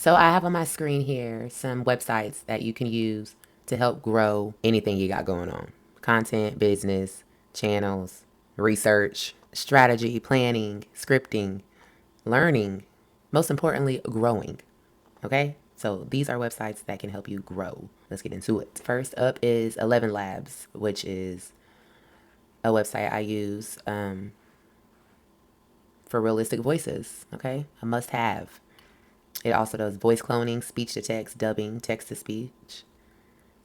So I have on my screen here some websites that you can use to help grow anything you got going on. Content, business, channels, research, strategy, planning, scripting, learning, most importantly, growing. Okay? So these are websites that can help you grow. Let's get into it. First up is 11 Labs, which is a website I use for realistic voices. Okay? A must have. It also does voice cloning, speech to text, dubbing, text to speech,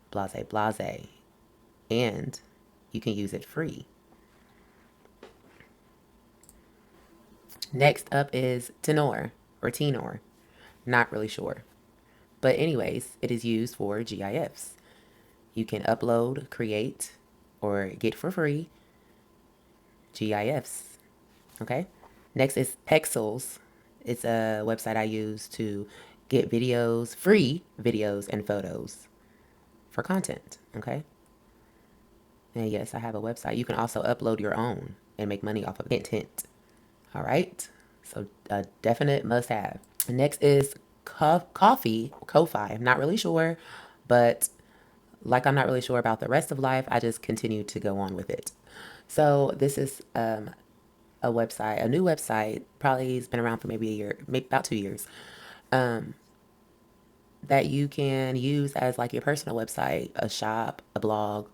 blase, blase. And you can use it free. Next up is Tenor or Tenor. Not really sure. But, anyways, it is used for GIFs. You can upload, create, or get for free GIFs. Okay? Next is Pexels. It's a website I use to get videos, free videos, and photos for content. Okay? And yes, I have a website. You can also upload your own and make money off of content. All right. So a definite must have. Next is coffee, Ko-fi. I'm not really sure, but like I'm not really sure about the rest of life, I just continue to go on with it. So this is a website, a new website. Probably has been around for maybe a year, maybe about 2 years. That you can use as like your personal website, a shop, a blog,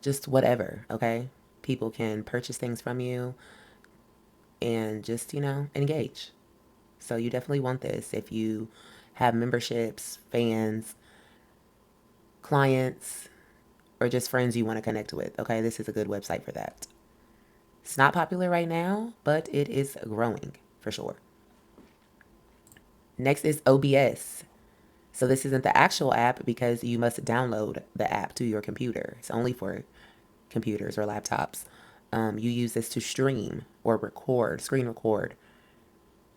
just whatever. Okay, people can purchase things from you and just engage. So you definitely want this if you have memberships, fans, clients, or just friends you want to connect with. Okay, this is a good website for that. It's not popular right now, but it is growing for sure. Next is OBS. So this isn't the actual app because you must download the app to your computer. It's only for computers or laptops. You use this to stream or record, screen record.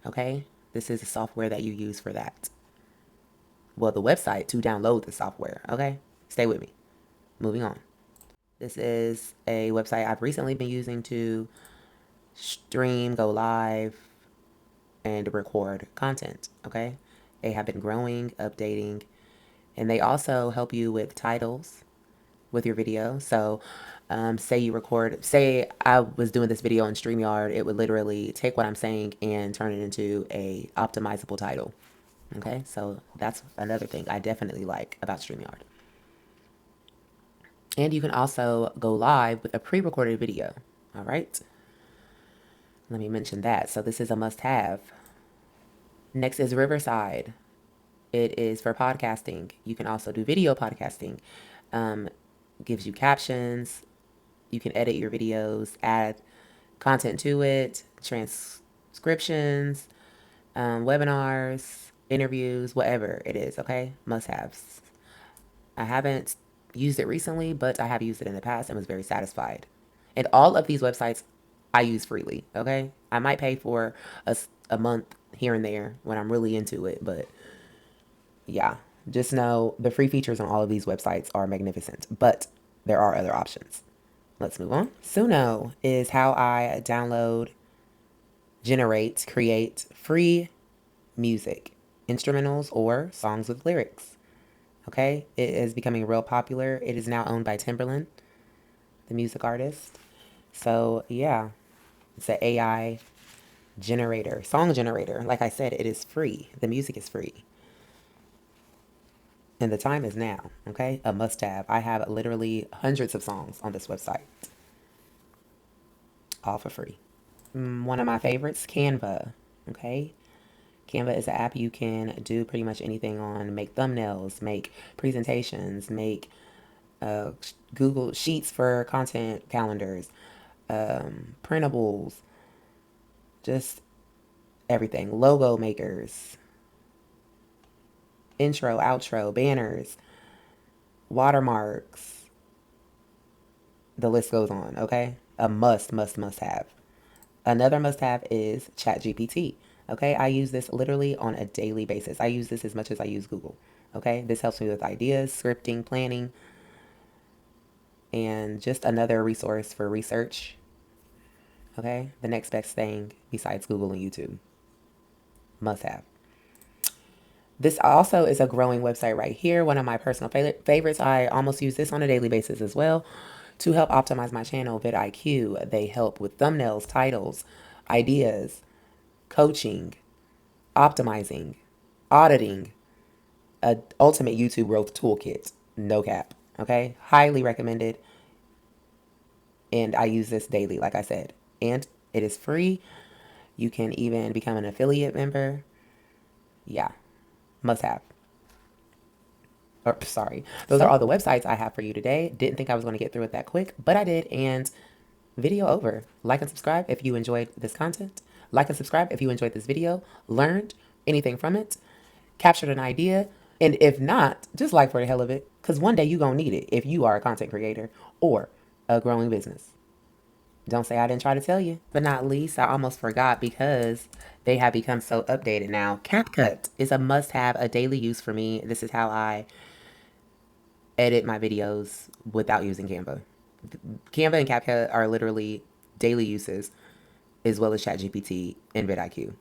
Okay, this is the software that you use for that. Well, the website to download the software. Okay, stay with me. Moving on. This is a website I've recently been using to stream, go live, and record content. Okay, they have been growing, updating, and they also help you with titles with your video. So, say you record, say I was doing this video on StreamYard, it would literally take what I'm saying and turn it into a optimizable title. Okay, so that's another thing I definitely like about StreamYard. And you can also go live with a pre-recorded video. All right, let me mention that. So this is a must-have. Next is Riverside. It is for podcasting. You can also do video podcasting. Gives you captions. You can edit your videos, add content to it, transcriptions, webinars, interviews, whatever it is. Okay, must-haves. I haven't used it recently, but I have used it in the past and was very satisfied. And all of these websites I use freely. Okay, I might pay for a month here and there when I'm really into it, but yeah, just know the free features on all of these websites are magnificent, but there are other options. Let's move on. Suno is how I download, generate, create free music, instrumentals, or songs with lyrics. Okay, it is becoming real popular. It is now owned by Timberland, the music artist. So, yeah, it's an AI generator, song generator. Like I said, it is free. The music is free. And the time is now, okay? A must have. I have literally hundreds of songs on this website, all for free. One of my favorites, Canva, okay? Canva is an app you can do pretty much anything on, make thumbnails, make presentations, make Google Sheets for content calendars, printables, just everything. Logo makers, intro, outro, banners, watermarks. The list goes on, okay? A must have. Another must have is ChatGPT. Okay, I use this literally on a daily basis. I use this as much as I use Google. Okay, this helps me with ideas, scripting, planning, and just another resource for research. Okay, the next best thing besides Google and YouTube. Must have. This also is a growing website right here, one of my personal favorites. I almost use this on a daily basis as well to help optimize my channel, vidIQ. They help with thumbnails, titles, ideas, coaching, optimizing, auditing, a ultimate YouTube growth toolkit. No cap. Okay? Highly recommended. And I use this daily, like I said. And it is free. You can even become an affiliate member. Yeah, must have. Or, sorry. Those are all the websites I have for you today. Didn't think I was going to get through it that quick, but I did. And video over. Like and subscribe if you enjoyed this content. Like and subscribe if you enjoyed this video, learned anything from it, captured an idea. And if not, just like for the hell of it, because one day you're going to need it if you are a content creator or a growing business. Don't say I didn't try to tell you. But not least, I almost forgot because they have become so updated now. CapCut is a must have, a daily use for me. This is how I edit my videos without using Canva. Canva and CapCut are literally daily uses, as well as ChatGPT and vidIQ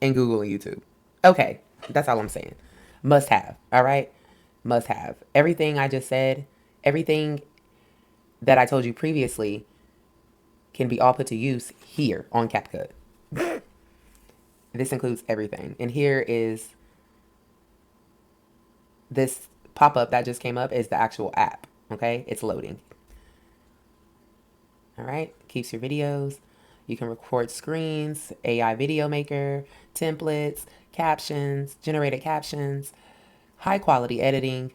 and Google and YouTube. Okay, that's all I'm saying. Must have, all right? Must have. Everything I just said, everything that I told you previously can be all put to use here on CapCut. This includes everything. And here is this pop-up that just came up is the actual app. Okay, it's loading. All right, keeps your videos. You can record screens, AI video maker, templates, captions, generated captions, high quality editing.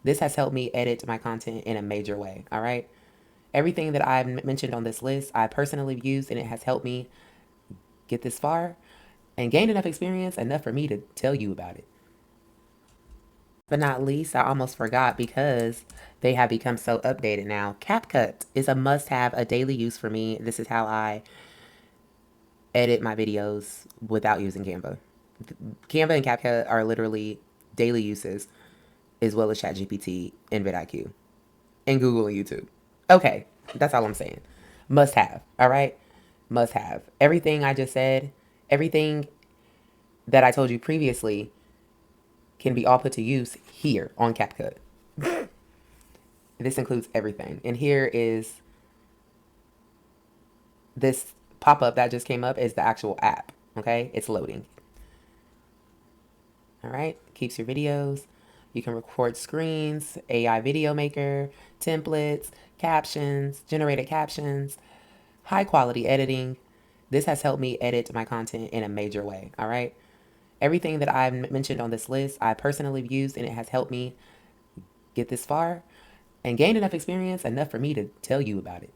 This has helped me edit my content in a major way. All right. Everything that I've mentioned on this list, I personally used, and it has helped me get this far and gain enough experience, enough for me to tell you about it. But not least, I almost forgot because they have become so updated now. CapCut is a must have, a daily use for me. This is how I edit my videos without using Canva. Canva and CapCut are literally daily uses, as well as ChatGPT and vidIQ and Google and YouTube. Okay, that's all I'm saying. Must have, all right? Must have. Everything I just said, everything that I told you previously can be all put to use here on CapCut. This includes everything. And here is this pop-up that just came up is the actual app. Okay, it's loading. All right, keeps your videos. You can record screens, AI video maker, templates, captions, generated captions, high quality editing. This has helped me edit my content in a major way. All right. Everything that I've mentioned on this list, I personally used, and it has helped me get this far and gain enough experience, enough for me to tell you about it.